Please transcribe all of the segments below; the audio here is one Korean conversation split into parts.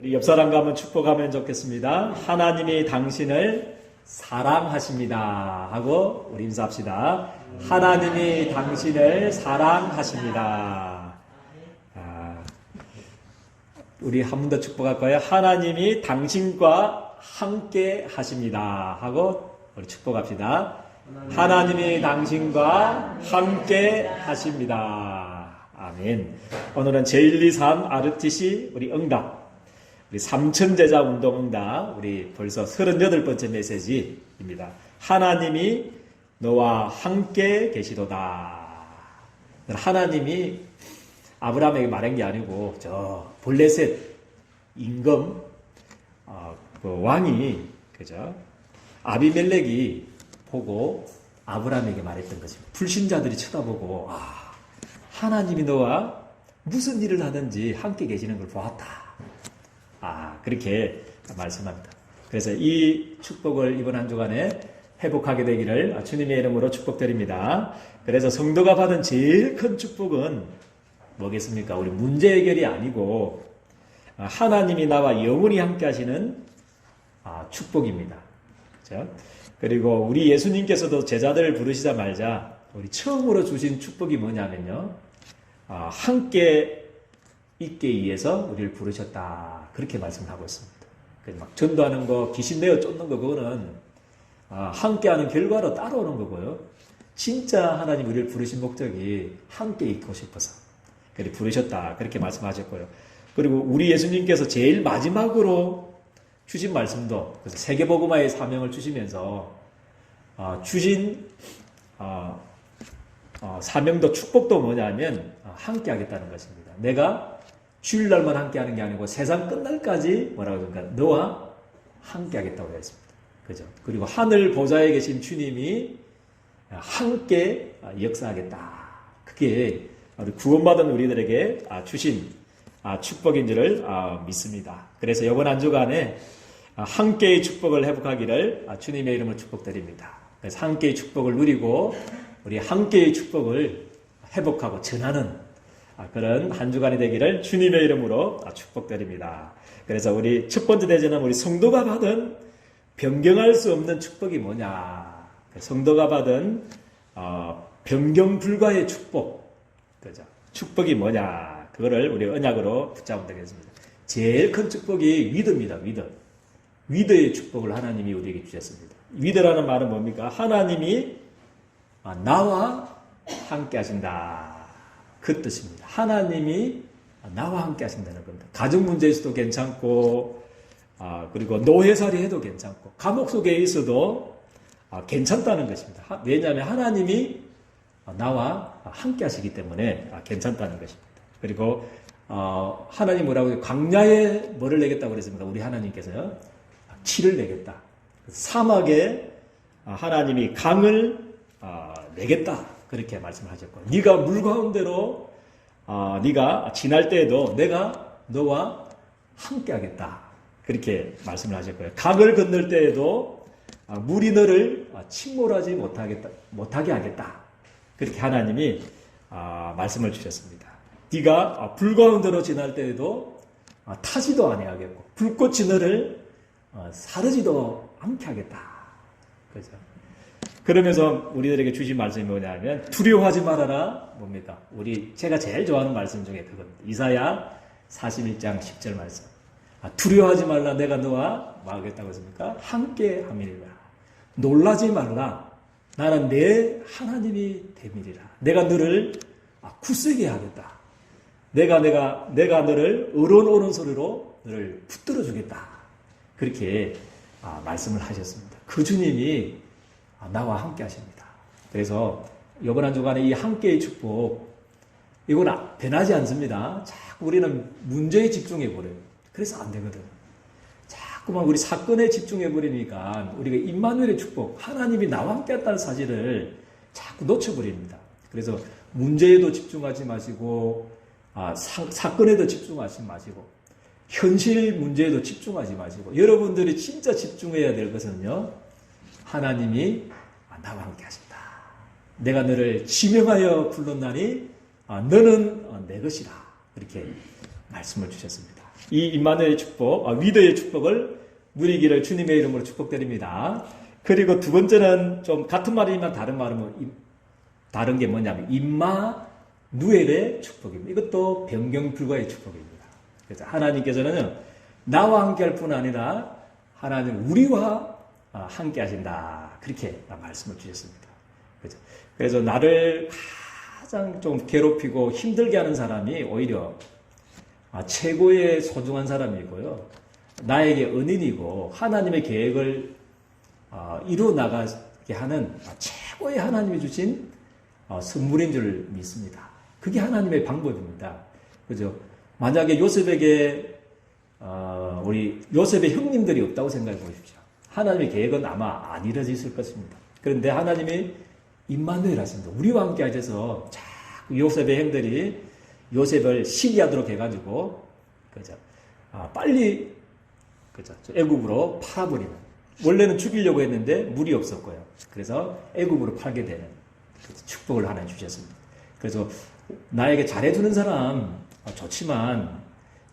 우리 옆 사람과 한번 축복하면 좋겠습니다. 하나님이 당신을 사랑하십니다 하고 우리 인사합시다. 하나님이 당신을 사랑하십니다. 우리 한 번 더 축복할 거예요. 하나님이 당신과 함께 하십니다 하고 우리 축복합시다. 하나님이 당신과 함께 하십니다. 아멘. 오늘은 제123 RTC 우리 응답, 우리 삼천제자 운동 응답, 우리 벌써 38번째 메시지입니다. 하나님이 너와 함께 계시도다. 하나님이 아브라함에게 말한 게 아니고 저 블레셋 임금 그 왕이 그죠? 아비멜렉이 보고 아브라함에게 말했던 것입니다. 불신자들이 쳐다보고 하나님이 너와 무슨 일을 하든지 함께 계시는 걸 보았다. 그렇게 말씀합니다. 그래서 이 축복을 이번 한 주간에 회복하게 되기를 주님의 이름으로 축복드립니다. 그래서 성도가 받은 제일 큰 축복은 뭐겠습니까? 우리 문제 해결이 아니고 하나님이 나와 영원히 함께 하시는 축복입니다. 그렇죠? 그리고 우리 예수님께서도 제자들을 부르시자마자 우리 처음으로 주신 축복이 뭐냐면요. 함께 있기 위해서 우리를 부르셨다. 그렇게 말씀하고 있습니다. 막 전도하는 거, 귀신 내어 쫓는 거, 그거는 함께하는 결과로 따라오는 거고요. 진짜 하나님 우리를 부르신 목적이 함께 있고 싶어서 그렇게 부르셨다. 그렇게 말씀하셨고요. 그리고 우리 예수님께서 제일 마지막으로 주신 말씀도 그래서 세계복음화의 사명을 주시면서 주신 사명도 축복도 뭐냐면 함께하겠다는 것입니다. 내가 주일날만 함께하는 게 아니고 세상 끝날까지 뭐라고 그러니까 너와 함께하겠다고 했습니다. 그죠? 그리고 하늘 보좌에 계신 주님이 함께 역사하겠다. 그게 우리 구원받은 우리들에게 주신 축복인 줄을 믿습니다. 그래서 이번 한 주간에 함께의 축복을 회복하기를 주님의 이름으로 축복드립니다. 그래서 함께의 축복을 누리고 우리 함께의 축복을 회복하고 전하는 그런 한 주간이 되기를 주님의 이름으로 축복드립니다. 그래서 우리 첫 번째 대제는 우리 성도가 받은 변경할 수 없는 축복이 뭐냐? 성도가 받은 변경 불가의 축복, 그죠? 축복이 뭐냐? 그거를 우리 언약으로 붙잡으면 되겠습니다. 제일 큰 축복이 위드입니다. 위드의 축복을 하나님이 우리에게 주셨습니다. 위드라는 말은 뭡니까? 하나님이 나와 함께 하신다. 그 뜻입니다. 하나님이 나와 함께 하신다는 겁니다. 가정 문제에서도 괜찮고, 그리고 노예살이 해도 괜찮고, 감옥 속에 있어도 괜찮다는 것입니다. 왜냐하면 하나님이 나와 함께 하시기 때문에 괜찮다는 것입니다. 그리고, 하나님 뭐라고 해요? 광야에 뭐를 내겠다고 그랬습니까? 우리 하나님께서요. 치를 내겠다. 사막에 하나님이 강을 내겠다. 그렇게 말씀하셨고, 네가 물 가운데로 네가 지날 때에도 내가 너와 함께하겠다. 그렇게 말씀을 하셨고요. 강을 건널 때에도 물이 너를 침몰하지 못하게 하겠다. 그렇게 하나님이 말씀을 주셨습니다. 네가 불 가운데로 지날 때에도 타지도 아니하겠고 불꽃이 너를 사르지도 않게 하겠다. 그죠? 그러면서 우리들에게 주신 말씀이 뭐냐면 두려워하지 말아라. 뭡니까? 제가 제일 좋아하는 말씀 중에 그겁니다. 이사야 41장 10절 말씀. 두려워하지 말라. 내가 너와 뭐 하겠다고 했습니까? 함께 함이니라. 놀라지 말라. 나는 내 하나님이 됨이리라. 내가 너를 굳세게 하겠다. 내가 너를 어려운 오른손으로 너를 붙들어 주겠다. 그렇게 말씀을 하셨습니다. 그 주님이 나와 함께 하십니다. 그래서 이번 한 주간에 이 함께의 축복, 이건 변하지 않습니다. 자꾸 우리는 문제에 집중해 버려요. 그래서 안 되거든. 자꾸만 우리 사건에 집중해 버리니까 우리가 임마누엘의 축복, 하나님이 나와 함께 했다는 사실을 자꾸 놓쳐버립니다. 그래서 문제에도 집중하지 마시고, 사건에도 집중하지 마시고, 현실 문제에도 집중하지 마시고, 여러분들이 진짜 집중해야 될 것은요, 하나님이 나와 함께 하신다. 내가 너를 지명하여 불렀나니 너는 내 것이라. 이렇게 말씀을 주셨습니다. 이 임마누엘의 축복, 위대의 축복을 누리기를 주님의 이름으로 축복드립니다. 그리고 두 번째는 좀 같은 말이지만 다른 게 뭐냐면 임마누엘의 축복입니다. 이것도 변경 불가의 축복입니다. 그래서 하나님께서는 나와 함께할 뿐 아니라 하나님 우리와 함께하신다. 그렇게 말씀을 주셨습니다. 그래서 나를 가장 좀 괴롭히고 힘들게 하는 사람이 오히려 최고의 소중한 사람이고요. 나에게 은인이고 하나님의 계획을 이루어 나가게 하는 최고의 하나님이 주신 선물인 줄 믿습니다. 그게 하나님의 방법입니다. 그죠? 만약에 요셉에게 우리 요셉의 형님들이 없다고 생각해 보십시오. 하나님의 계획은 아마 안 이루어졌을 것입니다. 그런데 하나님이 임마누엘 하십니다. 우리와 함께 하셔서 자꾸 요셉의 형들이 요셉을 시기하도록 해가지고 그죠? 빨리 그죠? 애굽으로 팔아버리는. 원래는 죽이려고 했는데 물이 없었고요. 그래서 애굽으로 팔게 되는 축복을 하나 주셨습니다. 그래서 나에게 잘해주는 사람 좋지만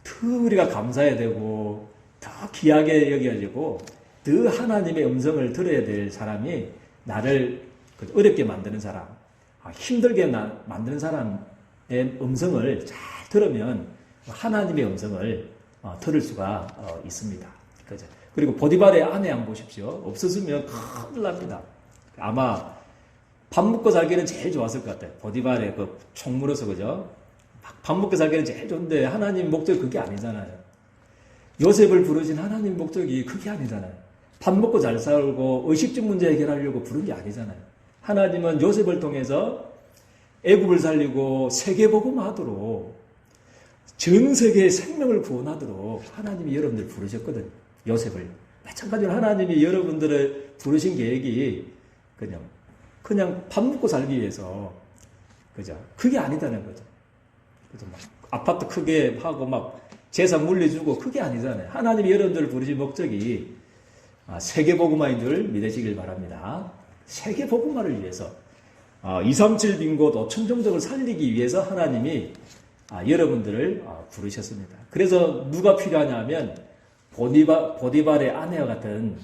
더 우리가 감사해야 되고 더 귀하게 여겨지고 더 하나님의 음성을 들어야 될 사람이 나를 어렵게 만드는 사람, 힘들게 만드는 사람의 음성을 잘 들으면 하나님의 음성을 들을 수가 있습니다. 그죠? 그리고 보디발의 아내 한번 보십시오. 없었으면 큰일 납니다. 아마 밥 먹고 살기는 제일 좋았을 것 같아요. 보디발의 그 총무로서 그죠? 밥 먹고 살기는 제일 좋은데 하나님 목적이 그게 아니잖아요. 요셉을 부르신 하나님 목적이 그게 아니잖아요. 밥 먹고 잘 살고 의식주 문제 해결하려고 부른 게 아니잖아요. 하나님은 요셉을 통해서 애굽을 살리고 세계복음하도록 전 세계의 생명을 구원하도록 하나님이 여러분들 부르셨거든요. 요셉을. 마찬가지로 하나님이 여러분들을 부르신 계획이 그냥 밥 먹고 살기 위해서 그죠? 그게 아니다는 거죠. 그죠? 막 아파트 크게 하고 막 재산 물려주고 그게 아니잖아요. 하나님이 여러분들을 부르신 목적이 세계복음화인 줄 믿으시길 바랍니다. 세계복음화를 위해서 237 빈곳 5천 종족을 살리기 위해서 하나님이 여러분들을 부르셨습니다. 그래서 누가 필요하냐면 보디발의 아내와 같은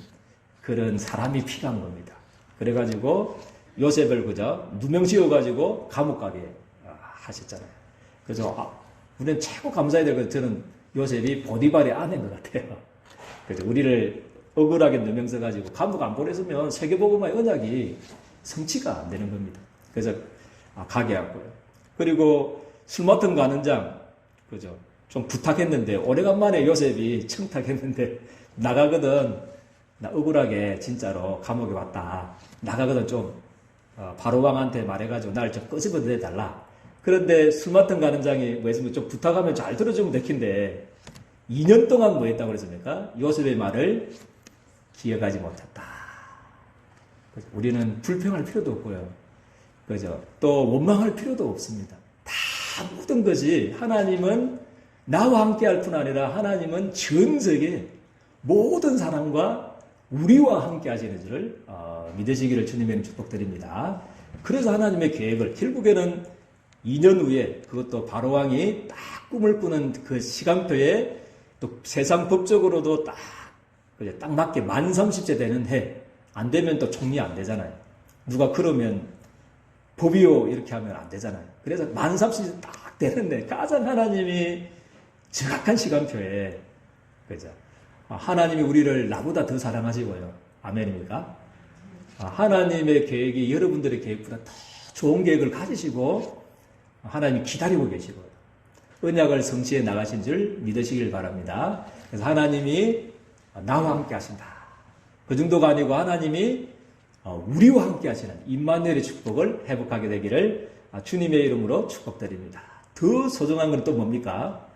그런 사람이 필요한 겁니다. 그래가지고 요셉을 그저 누명 씌워가지고 감옥 가게 하셨잖아요. 그래서 우리는 최고 감사해야 될 것 저는 요셉이 보디발의 아내인 것 같아요. 그래서 우리를 억울하게 누명 써가지고 감옥 안 보냈으면 세계복음화의 언약이 성취가 안 되는 겁니다. 그래서 가게 하고요. 그리고 술 맡은 가는장 그죠? 좀 부탁했는데 오래간만에 요셉이 청탁했는데 나가거든. 나 억울하게 진짜로 감옥에 왔다. 나가거든 좀 바로왕한테 말해가지고 날 좀 끄집어 내달라. 그런데 술 맡은 가는장이 뭐 했으면 좀 부탁하면 잘 들어주면 되긴데 2년 동안 뭐 했다고 그랬습니까? 요셉의 말을 기억하지 못했다. 우리는 불평할 필요도 없고요. 그죠? 또 원망할 필요도 없습니다. 다 모든 것이 하나님은 나와 함께 할 뿐 아니라 하나님은 전 세계 모든 사람과 우리와 함께 하시는 줄을 믿으시기를 주님의 축복드립니다. 그래서 하나님의 계획을 결국에는 2년 후에 그것도 바로왕이 딱 꿈을 꾸는 그 시간표에 또 세상 법적으로도 딱 맞게 만 30세 되는 해. 안 되면 또 총리 안 되잖아요. 누가 그러면 법이요 이렇게 하면 안 되잖아요. 그래서 만 30세 딱 되는데 가장 하나님이 정확한 시간표에 그죠? 하나님이 우리를 나보다 더 사랑하시고요. 아멘입니까? 하나님의 계획이 여러분들의 계획보다 더 좋은 계획을 가지시고 하나님이 기다리고 계시고요. 언약을 성취해 나가신 줄 믿으시길 바랍니다. 그래서 하나님이 나와 함께 하신다. 그 정도가 아니고 하나님이 우리와 함께 하시는 임마누엘의 축복을 회복하게 되기를 주님의 이름으로 축복드립니다. 더 소중한 건 또 뭡니까?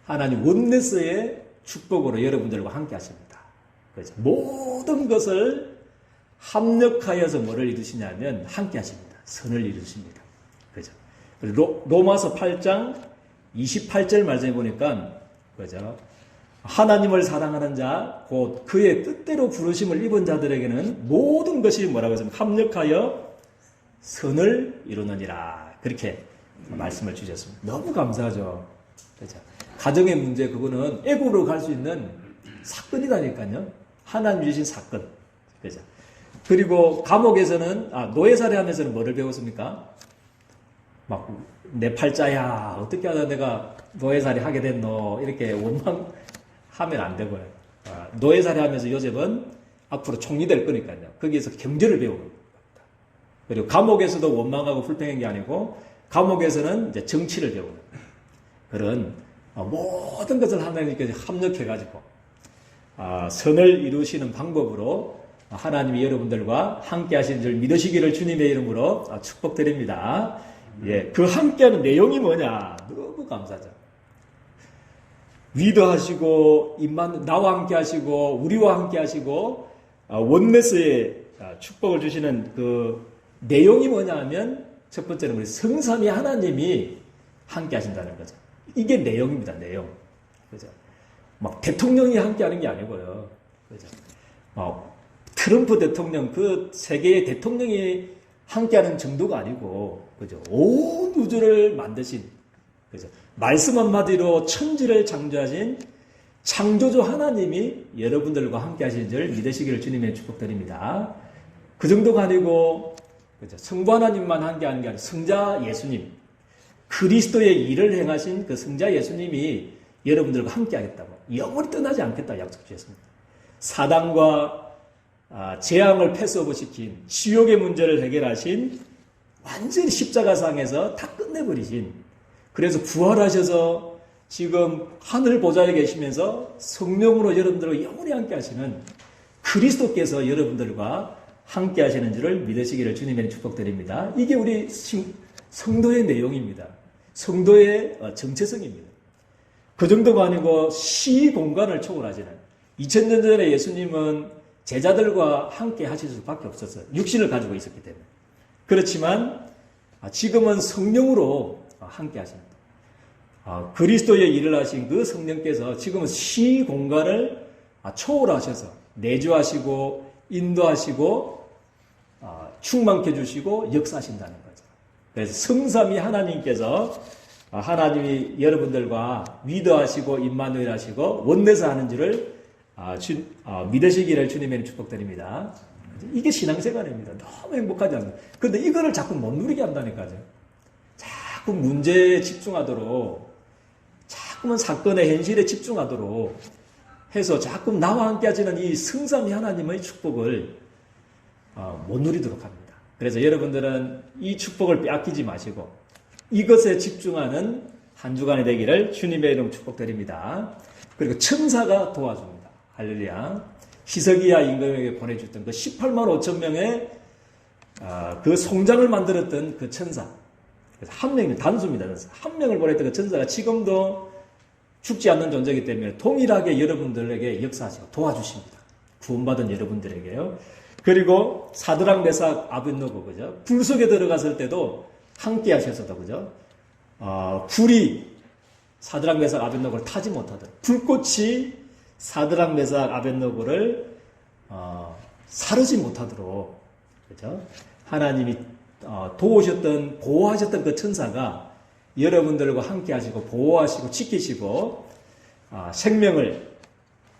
하나님 원네스의 축복으로 여러분들과 함께 하십니다. 그렇죠? 모든 것을 합력하여서 뭐를 이루시냐면 함께 하십니다. 선을 이루십니다. 그죠? 로마서 8장 28절 말씀에 보니까 그죠? 하나님을 사랑하는 자, 곧 그의 뜻대로 부르심을 입은 자들에게는 모든 것이 뭐라고 했습니까? 합력하여 선을 이루느니라. 그렇게 말씀을 주셨습니다. 너무 감사하죠. 그렇죠? 가정의 문제, 그거는 애국으로 갈 수 있는 사건이라니까요. 하나님 주신 사건. 그죠? 그리고 감옥에서는, 노예살이 하면서는 뭐를 배웠습니까? 막, 내 팔자야, 어떻게 하다 내가 노예살이 하게 됐노? 이렇게 원망하면 안 되고요. 노예살이 하면서 요셉은 앞으로 총리 될 거니까요. 거기에서 경제를 배우는 겁니다. 그리고 감옥에서도 원망하고 불평한 게 아니고, 감옥에서는 이제 정치를 배우는 그런 모든 것을 하나님께 합력해가지고, 선을 이루시는 방법으로 하나님이 여러분들과 함께 하시는 줄 믿으시기를 주님의 이름으로 축복드립니다. 예, 그 함께하는 내용이 뭐냐? 너무 감사하죠. 위도하시고, 나와 함께 하시고, 우리와 함께 하시고, 원내스의 축복을 주시는 그 내용이 뭐냐 하면, 첫 번째는 우리 성삼위 하나님이 함께 하신다는 거죠. 이게 내용입니다, 내용. 그죠? 막 대통령이 함께 하는 게 아니고요. 그죠? 트럼프 대통령, 그 세계의 대통령이 함께하는 정도가 아니고, 그죠? 온 우주를 만드신, 그죠? 말씀 한마디로 천지를 창조하신 창조주 하나님이 여러분들과 함께 하시는 줄 믿으시기를 주님의 축복드립니다. 그 정도가 아니고, 그죠? 성부 하나님만 함께하는 게 아니고, 성자 예수님, 그리스도의 일을 행하신 그 성자 예수님이 여러분들과 함께하겠다고, 영원히 떠나지 않겠다고 약속 주셨습니다. 사단과 재앙을 패스오버시킨, 지옥의 문제를 해결하신, 완전히 십자가상에서 다 끝내버리신, 그래서 부활하셔서 지금 하늘 보좌에 계시면서 성령으로 여러분들과 영원히 함께 하시는 그리스도께서 여러분들과 함께 하시는 줄을 믿으시기를 주님의 축복드립니다. 이게 우리 성도의 내용입니다. 성도의 정체성입니다. 그 정도가 아니고 시공간을 초월하시는, 2000년 전에 예수님은 제자들과 함께 하실 수밖에 없었어요. 육신을 가지고 있었기 때문에. 그렇지만 지금은 성령으로 함께 하십니다. 그리스도의 일을 하신 그 성령께서 지금은 시공간을 초월하셔서 내주하시고 인도하시고 충만케 해주시고 역사하신다는 거죠. 그래서 성삼위 하나님께서 하나님이 여러분들과 위도하시고 임마누엘 하시고 원내서 하는 줄을 믿으시기를 주님의 축복드립니다. 이게 신앙생활입니다. 너무 행복하지 않나요? 그런데 이거를 자꾸 못 누리게 한다니까요. 자꾸 문제에 집중하도록, 자꾸만 사건의 현실에 집중하도록 해서 자꾸 나와 함께 하시는 이 성삼위 하나님의 축복을 못 누리도록 합니다. 그래서 여러분들은 이 축복을 빼앗기지 마시고 이것에 집중하는 한 주간이 되기를 주님의 이름 축복드립니다. 그리고 천사가 도와줍니다. 할렐루야. 히스기야 임금에게 보내줬던 그 18만 5천 명의 그 송장을 만들었던 그 천사. 그래서 한 명이 단수입니다. 한 명을 보냈던 그 천사가 지금도 죽지 않는 존재이기 때문에 동일하게 여러분들에게 역사하시고 도와주십니다. 구원받은 여러분들에게요. 그리고 사드락 메삭 아벳노고, 그죠? 불 속에 들어갔을 때도 함께 하셔서도, 그죠? 불이 사드락 메삭 아벳노고를 타지 못하도록, 불꽃이 사드락 메삭 아벳노고를 사르지 못하도록, 그죠? 하나님이 도우셨던, 보호하셨던 그 천사가 여러분들과 함께 하시고 보호하시고 지키시고 생명을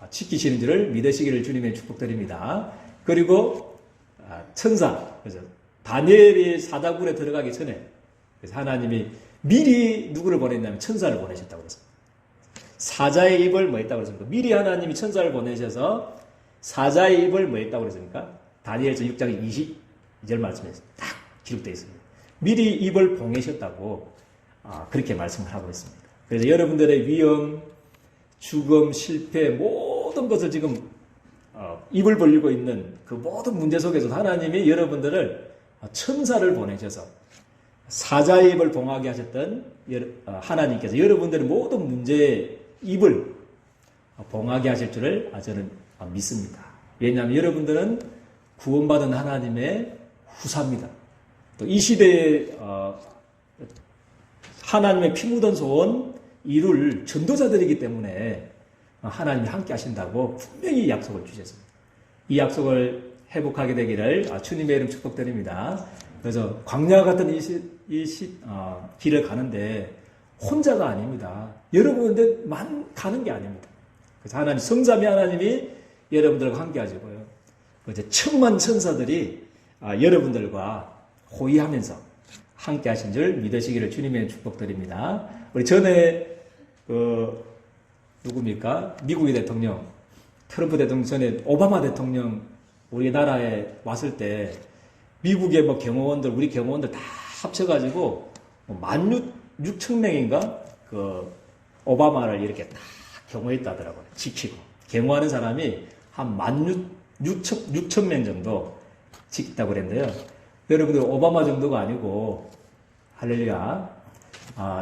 지키시는 줄을 믿으시기를 주님의 축복드립니다. 그리고 천사, 그죠? 다니엘이 사다굴에 들어가기 전에 그래서 하나님이 미리 누구를 보냈냐면 천사를 보내셨다고 그랬습니다. 사자의 입을 뭐 했다고 그랬습니까? 미리 하나님이 천사를 보내셔서 사자의 입을 뭐 했다고 그랬습니까? 다니엘서 6장 22절 말씀에 딱 기록되어 있습니다. 미리 입을 봉해셨다고 그렇게 말씀을 하고 있습니다. 그래서 여러분들의 위험, 죽음, 실패 모든 것을 지금 입을 벌리고 있는 그 모든 문제 속에서 하나님이 여러분들을 천사를 보내셔서 사자의 입을 봉하게 하셨던 하나님께서 여러분들의 모든 문제의 입을 봉하게 하실 줄을 저는 믿습니다. 왜냐하면 여러분들은 구원받은 하나님의 후사입니다. 또 이 시대에 하나님의 피 묻은 소원 이룰 전도자들이기 때문에 하나님이 함께 하신다고 분명히 약속을 주셨습니다. 이 약속을 회복하게 되기를 주님의 이름 축복드립니다. 그래서 광야 같은 길을 가는데 혼자가 아닙니다. 여러분들만 가는 게 아닙니다. 그래서 하나님, 성삼위 하나님이 여러분들과 함께 하시고요. 이제 천만 천사들이 여러분들과 호의하면서 함께 하신 줄 믿으시기를 주님의 축복드립니다. 우리 전에, 누굽니까? 미국의 대통령, 트럼프 대통령 전에 오바마 대통령 우리나라에 왔을 때 미국의 뭐 경호원들, 우리 경호원들 다 합쳐가지고 16,000명인가? 그 오바마를 이렇게 다 경호했다더라고요. 지키고. 경호하는 사람이 한 16,000명 정도 지켰다고 그랬는데요. 여러분들 오바마 정도가 아니고, 할렐루야.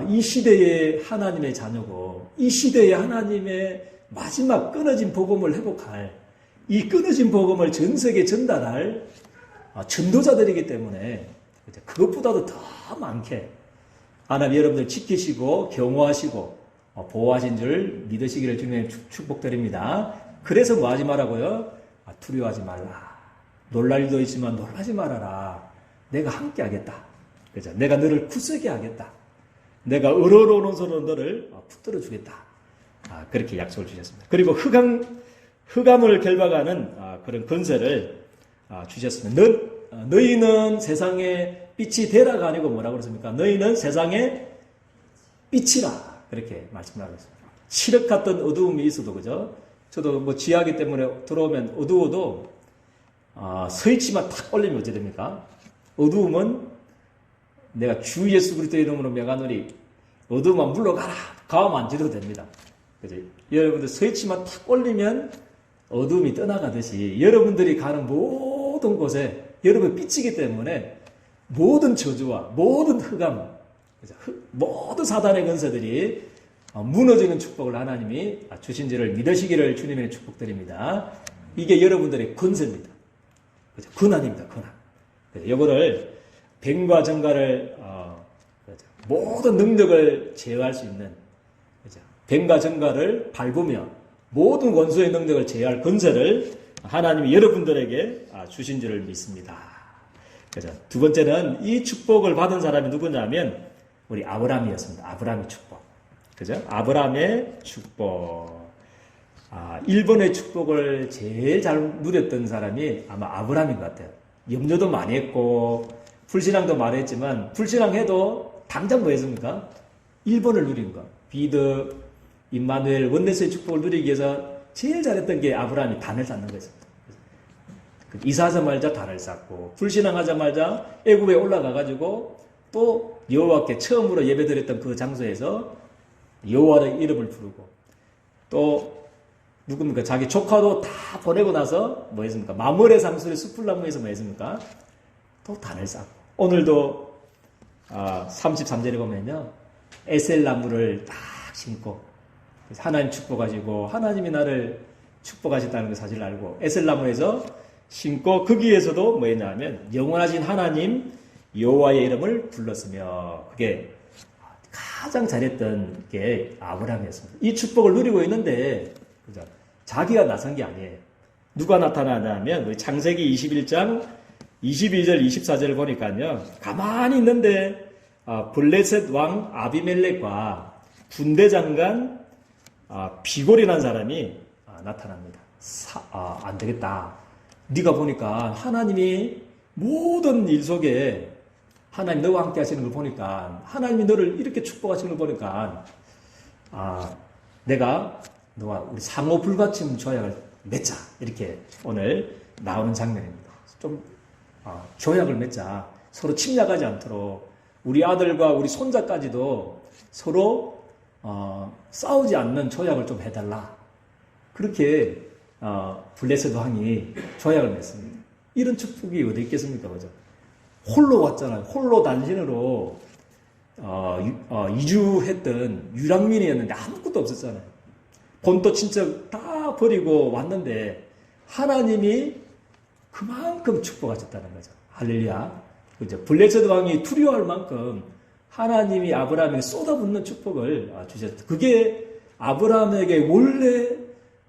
이 시대의 하나님의 자녀고, 이 시대의 하나님의 마지막 끊어진 복음을 회복할, 이 끊어진 복음을 전 세계에 전달할 전도자들이기 때문에 그것보다도 더 많게 하나님 여러분들 지키시고 경호하시고 보호하신 줄 믿으시기를 주님의 축복드립니다. 그래서 뭐 하지 말라고요? 두려워하지 말라. 놀랄 일도 있지만 놀라지 말아라. 내가 함께 하겠다. 그죠? 내가 너를 굳세게 하겠다. 내가 얼어놓은 손으로 너를 붙들어 주겠다. 그렇게 약속을 주셨습니다. 그리고 흑암을 결박하는 그런 권세를 주셨습니다. 너희는 세상의 빛이 되라가 아니고 뭐라고 그랬습니까? 너희는 세상의 빛이라. 그렇게 말씀하고 있습니다. 칠흑 같던 어두움이 있어도, 그죠? 저도 뭐 지하기 때문에 들어오면 어두워도, 스위치만 탁 올리면 어찌 됩니까? 어두움은 내가 주 예수 그리스도의 이름으로 명하노니 어두움만 물러가라. 가만 안 지려도 됩니다. 그죠? 여러분들 스위치만 탁 올리면 어두움이 떠나가듯이 여러분들이 가는 모든 곳에 여러분 빛이기 때문에 모든 저주와 모든 흑암, 모든 사단의 권세들이 무너지는 축복을 하나님이 주신지를 믿으시기를 주님의 축복드립니다. 이게 여러분들의 권세입니다. 그죠? 권한입니다. 권한. 이거를 뱀과 정갈을 모든 능력을 제어할 수 있는, 그죠? 뱀과 정갈을 밟으며 모든 원수의 능력을 제어할 권세를 하나님이 여러분들에게 주신 줄을 믿습니다. 그죠? 두 번째는 이 축복을 받은 사람이 누구냐면 우리 아브라함이었습니다. 아브라함의 축복. 그죠? 아브라함의 축복. 일본의 축복을 제일 잘 누렸던 사람이 아마 아브라함인 것 같아요. 염려도 많이 했고 불신앙도 많이 했지만 불신앙해도 당장 뭐 했습니까? 1번을 누린 거. 비드, 임마누엘, 원네스의 축복을 누리기 위해서 제일 잘했던 게 아브라함이 단을 쌓는 거였습니다. 이사하자마자 단을 쌓고 불신앙하자마자 애굽에 올라가가지고 또 여호와께 처음으로 예배드렸던 그 장소에서 여호와의 이름을 부르고 또 누굽니까? 자기 조카도 다 보내고 나서 뭐 했습니까? 마물의 상술의 숯불나무에서 뭐 했습니까? 또 단을 쌓고 오늘도 33절에 보면요 에셀나무를 딱 심고 하나님 축복하시고 하나님이 나를 축복하셨다는 그 사실을 알고 에셀나무에서 심고 거기에서도 뭐 했냐면 영원하신 하나님 여호와의 이름을 불렀으며 그게 가장 잘했던 게 아브라함이었습니다. 이 축복을 누리고 있는데 그죠? 자기가 나선 게 아니에요. 누가 나타나냐면 우리 창세기 21장 22절 24절을 보니까요. 가만히 있는데 블레셋 왕 아비멜렉과 군대장관 비골이라는 사람이 나타납니다. 안 되겠다. 네가 보니까 하나님이 모든 일 속에 하나님 너와 함께 하시는 걸 보니까 하나님이 너를 이렇게 축복하시는 걸 보니까 내가 너와 우리 상호 불가침 조약을 맺자. 이렇게 오늘 나오는 장면입니다. 좀 조약을 맺자. 서로 침략하지 않도록 우리 아들과 우리 손자까지도 서로 싸우지 않는 조약을 좀 해달라. 그렇게 블레셋 왕이 조약을 맺습니다. 이런 축복이 어디 있겠습니까? 그죠? 홀로 왔잖아요. 홀로 단신으로 이주했던 유랑민이었는데 아무것도 없었잖아요. 본토 친척 다 버리고 왔는데 하나님이 그만큼 축복하셨다는 거죠. 할렐루야. 그죠? 블레셋 왕이 두려워할 만큼 하나님이 아브라함에게 쏟아붓는 축복을 주셨다. 그게 아브라함에게 원래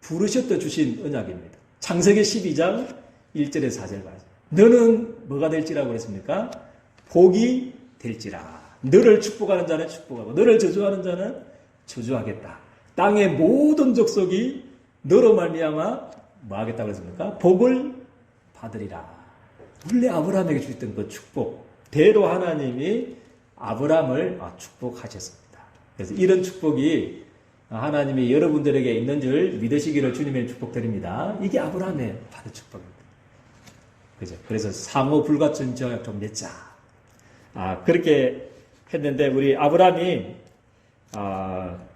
부르셨다 주신 언약입니다. 창세기 12장 1절에서 4절 말씀. 너는 뭐가 될지라고 그랬습니까? 복이 될지라. 너를 축복하는 자는 축복하고 너를 저주하는 자는 저주하겠다. 땅의 모든 족속이 너로 말미암아 뭐 하겠다고 했습니까? 복을 받으리라. 원래 아브라함에게 주셨던 그 축복, 대로 하나님이 아브라함을 축복하셨습니다. 그래서 이런 축복이 하나님이 여러분들에게 있는 줄 믿으시기를 주님의 축복드립니다. 이게 아브라함의 받은 축복입니다. 그죠? 그래서 상호 불같은 저약 좀 맺자. 그렇게 했는데 우리 아브라함이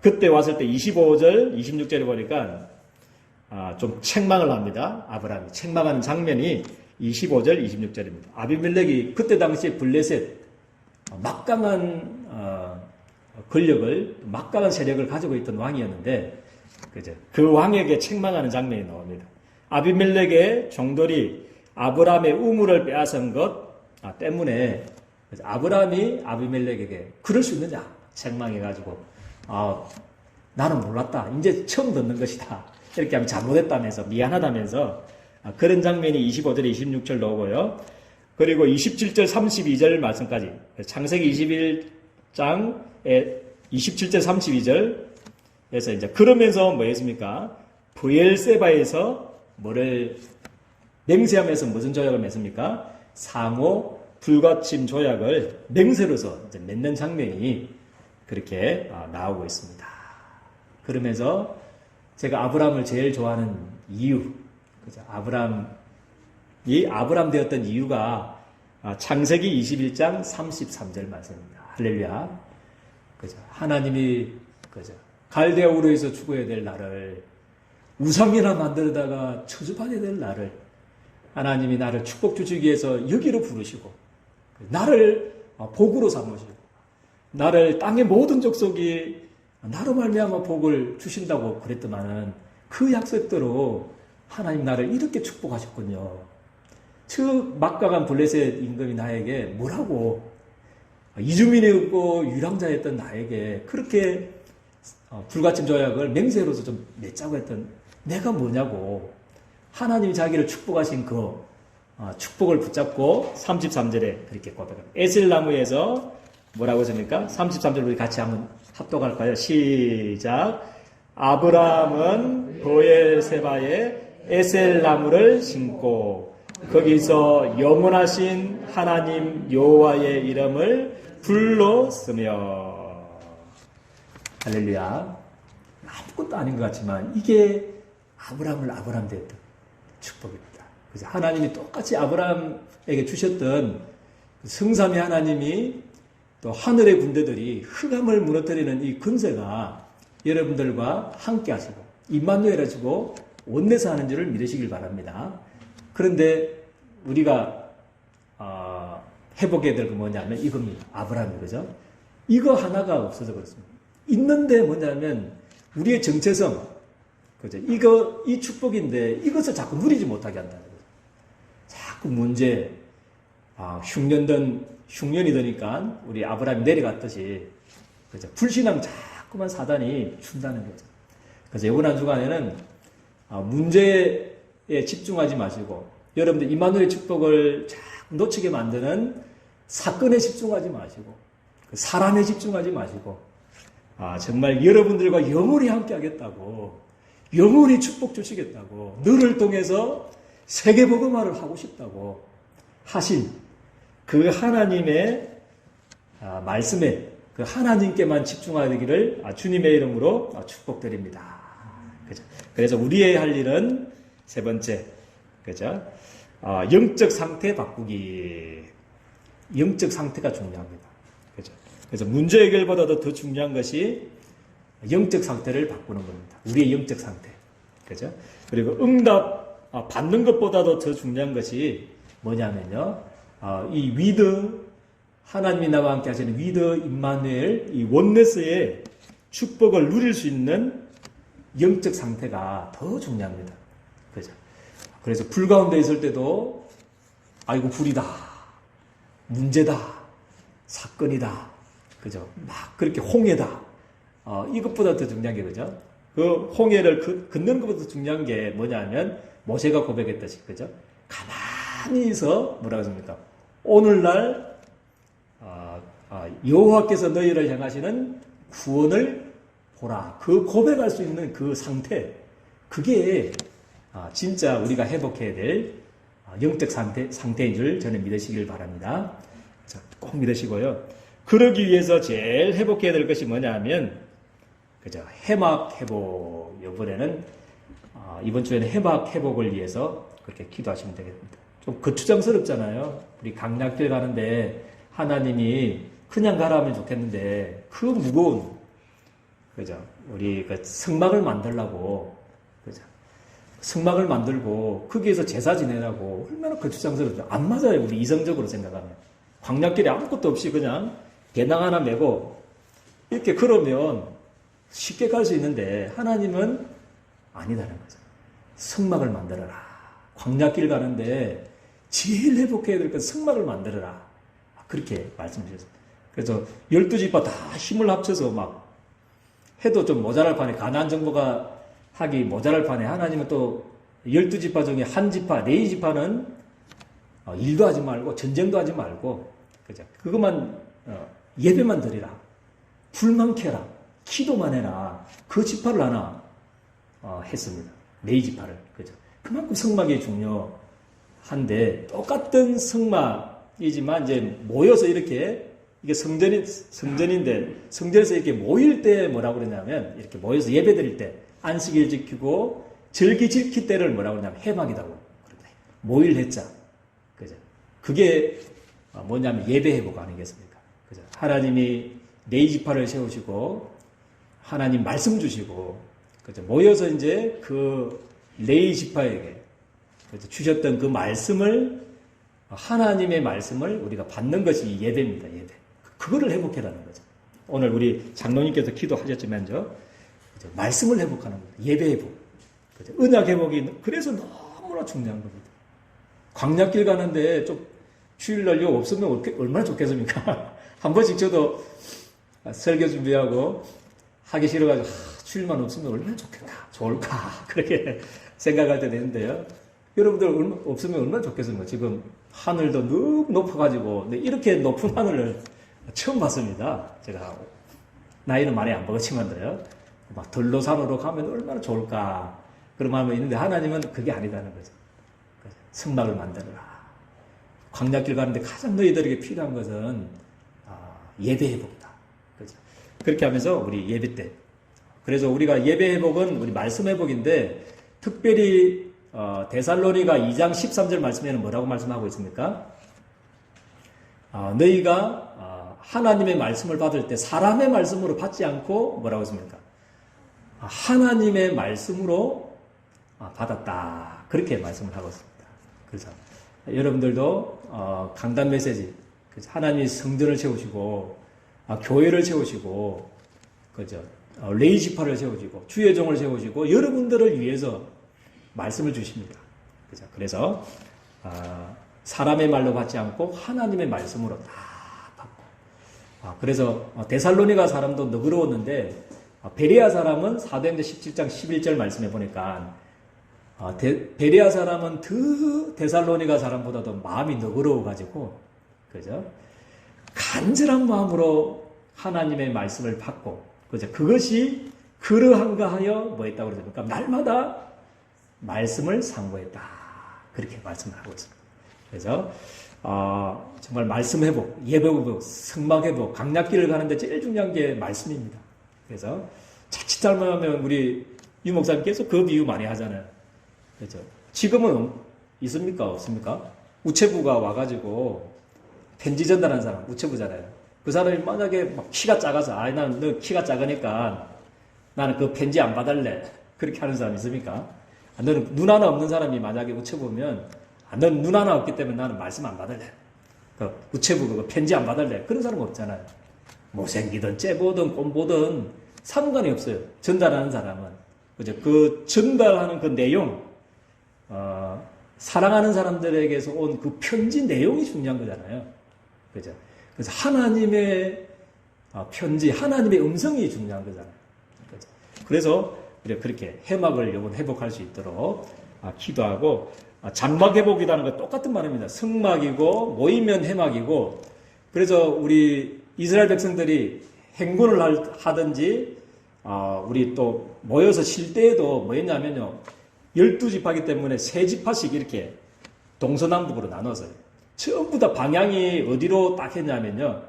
그때 왔을 때 25절, 26절에 보니까 좀 책망을 합니다. 아브라함이 책망하는 장면이 25절, 26절입니다. 아비멜렉이 그때 당시에 블레셋 막강한 권력을, 막강한 세력을 가지고 있던 왕이었는데, 그죠? 그 왕에게 책망하는 장면이 나옵니다. 아비멜렉의 종들이 아브라함의 우물을 빼앗은 것 때문에 아브라함이 아비멜렉에게 그럴 수 있느냐 책망해가지고 나는 몰랐다. 이제 처음 듣는 것이다. 이렇게 하면 잘못했다면서 미안하다면서 그런 장면이 25절에 26절 나오고요. 그리고 27절 32절 말씀까지 창세기 21장에 27절 32절에서 이제 그러면서 뭐 했습니까? 브엘세바에서 뭐를 맹세하면서 무슨 조약을 맺습니까? 상호 불가침 조약을 맹세로서 이제 맺는 장면이 그렇게 나오고 있습니다. 그러면서 제가 아브라함을 제일 좋아하는 이유, 그죠? 아브라함 되었던 이유가 창세기 21장 33절 말씀입니다. 할렐루야. 그죠? 하나님이 그죠? 갈대아 우르에서 죽어야 될 나를 우상이나 만들다가 저주받아야 될 나를 하나님이 나를 축복 주시기 위해서 여기로 부르시고 나를 복으로 삼으시고 나를 땅의 모든 족속이 나로 말미암아 복을 주신다고 그랬더만은 그 약속대로 하나님 나를 이렇게 축복하셨군요. 저 막강한 블레셋 임금이 나에게 뭐라고 이주민이었고 유랑자였던 나에게 그렇게 불가침 조약을 맹세로서 좀 맺자고 했던 내가 뭐냐고 하나님이 자기를 축복하신 그 축복을 붙잡고 33절에 그렇게 고백합니다. 에셀나무에서 뭐라고 했습니까? 33절 우리 같이 한번 합독할까요? 시작. 아브라함은 보엘세바에 에셀나무를 심고 거기서 영원하신 하나님 여호와의 이름을 불렀으며 할렐루야. 아무것도 아닌 것 같지만 이게 아브라함을 아브라함 되었던 축복입니다. 그래서 하나님이 똑같이 아브라함에게 주셨던 성삼위 하나님이 또 하늘의 군대들이 흑암을 무너뜨리는 이 근세가 여러분들과 함께 하시고 임마누엘 하시고 원내서 하는 줄을 믿으시길 바랍니다. 그런데 우리가 회복해야 될 건 뭐냐면 이겁니다. 아브라함이 그죠? 이거 하나가 없어서 그렇습니다. 있는데 뭐냐면 우리의 정체성 그죠? 이 축복인데 이것을 자꾸 누리지 못하게 한다는 거죠. 자꾸 문제 흉년이 되니까 우리 아브라함이 내려갔듯이 그죠? 불신앙 자꾸만 사단이 준다는 거죠. 그래서 이번 한 주간에는 문제에 집중하지 마시고 여러분들 임마누엘 축복을 자꾸 놓치게 만드는 사건에 집중하지 마시고 사람에 집중하지 마시고 정말 여러분들과 영원히 함께 하겠다고 영원히 축복 주시겠다고 너를 통해서 세계복음화를 하고 싶다고 하신 그 하나님의 말씀에 그 하나님께만 집중하기를 주님의 이름으로 축복드립니다. 그죠? 그래서 우리의 할 일은 세 번째, 그죠? 영적 상태 바꾸기. 영적 상태가 중요합니다. 그죠? 그래서 문제 해결보다도 더 중요한 것이 영적 상태를 바꾸는 겁니다. 우리의 영적 상태. 그죠? 그리고 응답 받는 것보다도 더 중요한 것이 뭐냐면요. 이 위드 하나님이 나와 함께 하시는 위드 임마누엘 이 원네스의 축복을 누릴 수 있는 영적 상태가 더 중요합니다. 그죠? 그래서 불 가운데 있을 때도 아이고 불이다, 문제다, 사건이다, 그죠? 막 그렇게 홍해다. 이것보다 더 중요한 게 그죠? 그 홍해를 걷는 것보다 중요한 게 뭐냐면 모세가 고백했듯이 그죠? 가만히 있어 뭐라고 했습니까? 오늘날 여호와께서 너희를 향하시는 구원을 보라. 그 고백할 수 있는 그 상태, 그게 진짜 우리가 회복해야 될 영적 상태인 줄 저는 믿으시길 바랍니다. 자, 꼭 믿으시고요. 그러기 위해서 제일 회복해야 될 것이 뭐냐 하면, 그죠? 해막 회복. 이번 주에는 해막 회복을 위해서 그렇게 기도하시면 되겠습니다. 좀 거추장스럽잖아요. 우리 강약길 가는데 하나님이 그냥 가라면 좋겠는데, 그 무거운, 그죠? 우리 그 성막을 만들라고, 그죠? 성막을 만들고, 거기에서 제사 지내라고, 얼마나 거추장스럽죠. 안 맞아요. 우리 이성적으로 생각하면. 광약길에 아무것도 없이 그냥 배낭 하나 메고, 이렇게 걸으면 쉽게 갈 수 있는데, 하나님은 아니다는 거죠. 성막을 만들어라. 광약길 가는데, 제일 회복해야 될 것은 성막을 만들어라. 그렇게 말씀 주셨습니다. 그래서 12지파 다 힘을 합쳐서 막 해도 좀 모자랄 판에, 가나안 정보가 하기 모자랄 판에, 하나님은 또 12지파 중에 한 지파, 4지파는 일도 하지 말고 전쟁도 하지 말고, 그죠? 그것만 예배만 드리라. 불만 켜라. 기도만 해라. 그 지파를 하나 했습니다. 4지파를. 그죠? 그만큼 성막이 중요한데, 똑같은 성막이지만 이제 모여서 이렇게, 이게 성전인데, 성전에서 이렇게 모일 때 뭐라고 그러냐면, 이렇게 모여서 예배 드릴 때, 안식일 지키고, 절기 지킬 때를 뭐라고 그러냐면, 해막이라고 그럽니다. 모일 해자. 그죠? 그게 뭐냐면, 예배 회복 아니겠습니까? 그죠? 하나님이 4지파를 세우시고, 하나님 말씀 주시고, 그죠? 모여서 이제 그 4지파에게 주셨던 그 말씀을, 하나님의 말씀을 우리가 받는 것이 예배입니다. 예배. 그거를 회복해라는 거죠. 오늘 우리 장로님께서 기도하셨지만요, 말씀을 회복하는 겁니다. 예배 회복. 그죠? 언약 회복이 그래서 너무나 중요한 겁니다. 광약길 가는데 좀 주일날 요 없으면 얼마나 좋겠습니까? 한 번씩 저도 설교 준비하고 하기 싫어가지고, 주일만 없으면 얼마나 좋을까. 그렇게 생각할 때도 있는데요. 여러분들 없으면 얼마나 좋겠습니까? 지금 하늘도 너무 높아가지고, 이렇게 높은 하늘을 처음 봤습니다. 제가 나이는 많이 안 먹었지만요. 막 들로산으로 가면 얼마나 좋을까. 그런 마음이 있는데, 하나님은 그게 아니다는 거죠. 성막을 만들어라. 광약길 가는데 가장 너희들에게 필요한 것은 예배 회복이다. 그죠? 그렇게 하면서 우리 예배 때, 그래서 우리가 예배 회복은 우리 말씀 회복인데, 특별히 데살로니가 2장 13절 말씀에는 뭐라고 말씀하고 있습니까? 너희가 하나님의 말씀을 받을 때 사람의 말씀으로 받지 않고 뭐라고 했습니까? 하나님의 말씀으로 받았다. 그렇게 말씀을 하고 있습니다. 그래서 여러분들도 강단 메시지, 하나님이 성전을 세우시고 교회를 세우시고, 그죠? 레이지파를 세우시고 주의 종을 세우시고 여러분들을 위해서 말씀을 주십니다. 그죠? 그래서 사람의 말로 받지 않고 하나님의 말씀으로 다 받고, 그래서 데살로니가 사람도 너그러웠는데 베레아 사람은 사도행전 17장 11절 말씀해 보니까 베레아 사람은 더 데살로니가 사람보다도 마음이 너그러워가지고, 그죠? 간절한 마음으로 하나님의 말씀을 받고, 그죠? 그것이 그러한가 하여 뭐 했다고 그러십니까? 날마다 말씀을 상고했다. 그렇게 말씀을 하고 있습니다. 그래서 정말 말씀 회복, 예배 회복, 성막 회복, 강약길을 가는데 제일 중요한 게 말씀입니다. 그래서 자칫 잘못하면 우리 유 목사님께서 그 비유 많이 하잖아요. 그렇죠? 지금은 있습니까? 없습니까? 우체부가 와가지고 편지 전달하는 사람, 우체부잖아요. 그 사람이 만약에 막 키가 작아서, 나는 너 키가 작으니까 나는 그 편지 안 받을래. 그렇게 하는 사람 있습니까? 너는 눈 하나 없는 사람이 만약에 우체부면, 너는 눈 하나 없기 때문에 나는 말씀 안 받을래. 그 우체부 그거 편지 안 받을래. 그런 사람 없잖아요. 못생기든 째보든 꼼보든 상관이 없어요. 전달하는 사람은. 그죠? 그 전달하는 그 내용, 사랑하는 사람들에게서 온 그 편지 내용이 중요한 거잖아요. 그죠? 그래서 하나님의 편지, 하나님의 음성이 중요한 거잖아요. 그죠? 그래서 그렇게 해막을 이번 회복할 수 있도록 기도하고, 장막 회복이라는 건 똑같은 말입니다. 성막이고 모이면 해막이고, 그래서 우리 이스라엘 백성들이 행군을 하든지 우리 또 모여서 쉴 때에도 뭐였냐면요. 12지파이기 때문에 세 지파씩 이렇게 동서남북으로 나눠서요. 전부 다 방향이 어디로 딱 했냐면요.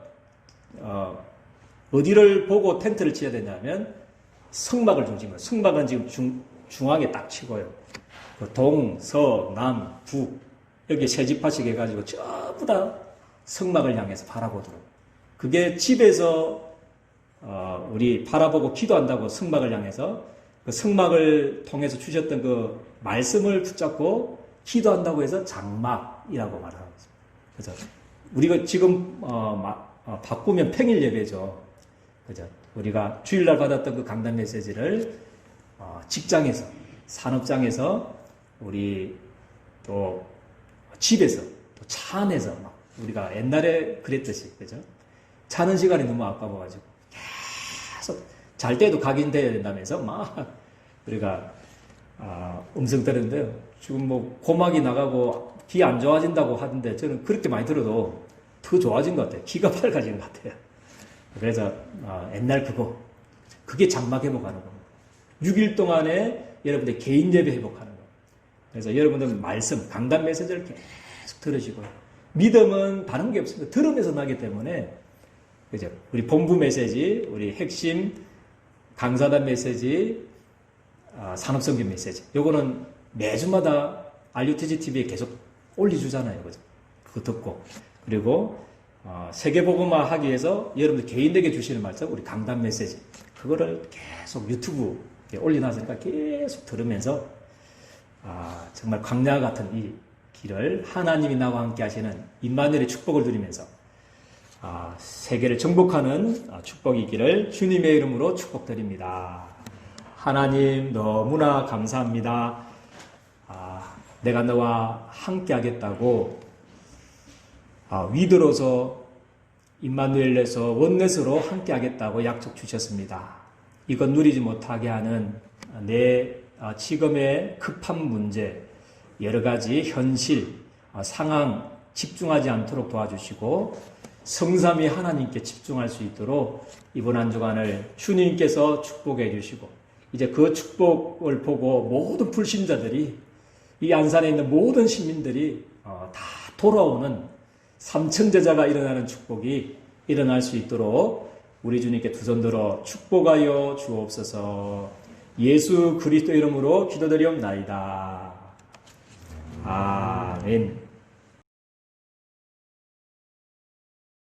어디를 보고 텐트를 치야 되냐면 성막을 중심으로. 성막은 지금 중앙에 딱 치고요. 그 동, 서, 남, 북 여기 세 지파씩 해가지고 전부 다 성막을 향해서 바라보도록. 그게 집에서 우리 바라보고 기도한다고 성막을 향해서 그 성막을 통해서 주셨던 그 말씀을 붙잡고 기도한다고 해서 장막이라고 말하고 있습니다. 그죠? 우리가 지금 바꾸면 평일 예배죠. 그죠? 우리가 주일날 받았던 그 강단 메시지를 직장에서, 산업장에서, 우리 또 집에서, 또 차 안에서 막 우리가 옛날에 그랬듯이, 그죠? 자는 시간이 너무 아까워가지고 계속 잘 때도 각인돼야 된다면서 막 우리가 음성 들었는데요. 지금 뭐 고막이 나가고 귀 안 좋아진다고 하던데 저는 그렇게 많이 들어도 더 좋아진 것 같아요. 귀가 밝아진 것 같아요. 그래서 옛날 그게 장막 회복하는 겁니다. 6일 동안에 여러분들 개인 예배 회복하는 겁니다. 그래서 여러분들 말씀, 강단 메시지를 계속 들으시고요. 믿음은 다른 게 없습니다. 들으면서 나기 때문에 그죠? 우리 본부 메시지, 우리 핵심 강사단 메시지, 산업성경 메시지. 요거는 매주마다 RUTG TV에 계속 올려주잖아요. 그죠? 그거 듣고. 그리고 세계복음화 하기 위해서 여러분들 개인에게 주시는 말씀, 우리 강단 메시지. 그거를 계속 유튜브에 올려놨으니까 계속 들으면서 정말 광야 같은 이 길을 하나님이 나와 함께 하시는 임마누엘의 축복을 누리면서 세계를 정복하는 축복이기를 주님의 이름으로 축복드립니다. 하나님 너무나 감사합니다. 내가 너와 함께 하겠다고 위드로서 임마누엘에서 원넷으로 함께 하겠다고 약속 주셨습니다. 이것 누리지 못하게 하는 내 지금의 급한 문제, 여러 가지 현실, 상황 집중하지 않도록 도와주시고 성삼위 하나님께 집중할 수 있도록 이번 한 주간을 주님께서 축복해 주시고 이제 그 축복을 보고 모든 불신자들이 이 안산에 있는 모든 시민들이 다 돌아오는 삼천제자가 일어나는 축복이 일어날 수 있도록 우리 주님께 두 손 들어 축복하여 주옵소서. 예수 그리스도 이름으로 기도드리옵나이다. 아멘.